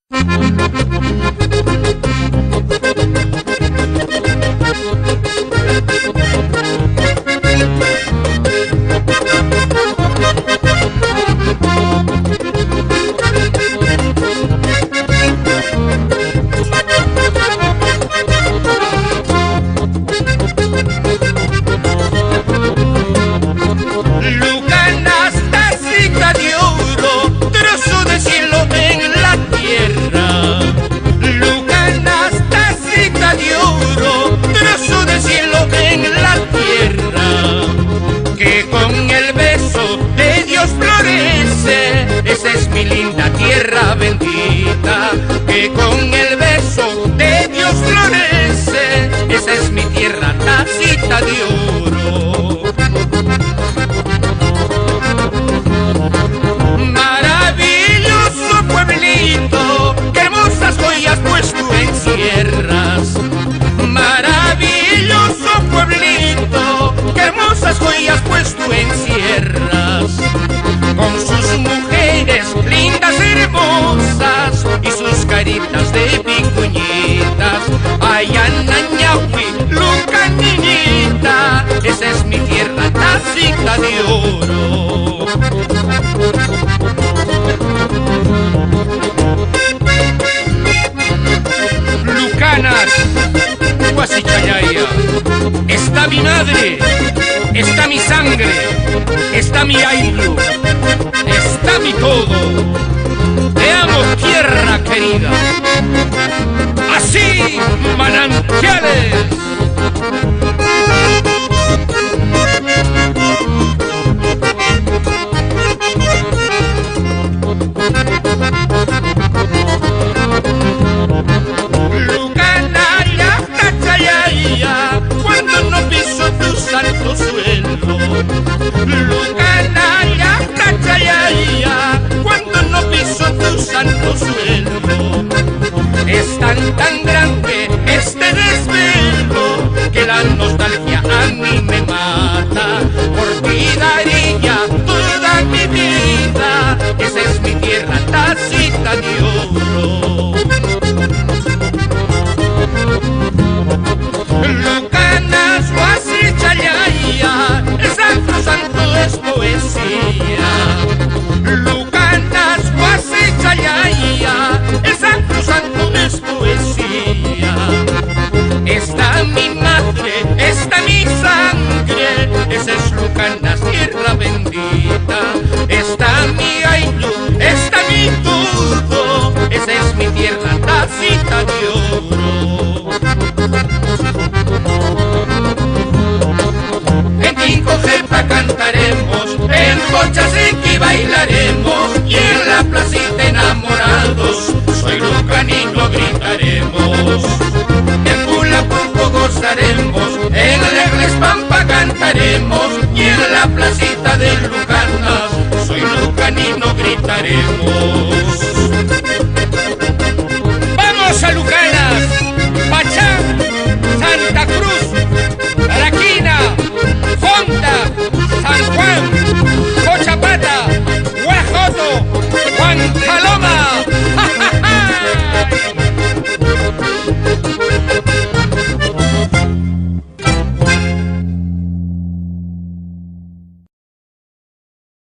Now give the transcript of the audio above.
Lucanas, tacita de oro, trozo de cielo en la tierra. Lucanas, tacita de oro, trozo de cielo en la tierra. Que con el beso de Dios florece, esa es mi linda tierra bendita. Que con el beso de Dios florece, esa es mi tierra, tacita de oro. Maravilloso pueblito, qué hermosas joyas pues tú encierras. Maravilloso pueblito, qué hermosas joyas pues tú encierras. Con sus mujeres lindas y hermosas y sus caritas de picuñitas. Ay, Anañahui, Luca niñita, esa es mi tierra, tacita de oro. Lucanas, Huasichayaya, está mi madre, está mi sangre, está mi ayllu, está mi todo. Te amo, tierra querida. Así, manantiales. Lucanaya, Tachayaya, cuando no piso tu santo suelo. Lucanaya, Tachayaya, cuando no piso tu santo suelo. Es tan grande este desvelo que la nostalgia a mí me mata. Por ti daría toda mi vida, esa es mi tierra, tacita de oro. Lucanas, Huasichayaya, el Santo Santo es poesía. Lucanas, Huasichayaya, el Santo Santo es poesía. Está mi madre, está mi sangre, esa es Lucanas, tierra bendita. Está mi ayllu, está mi todo, esa es mi tierra, tacita de oro. En Quincojepa cantaremos, en Cochasequi bailaremos y en la placita enamorados, soy lucanino gritaremos. En Pulapuco gozaremos, en Alegres Pampa cantaremos y en la placita de Lucanas, soy lucanino gritaremos.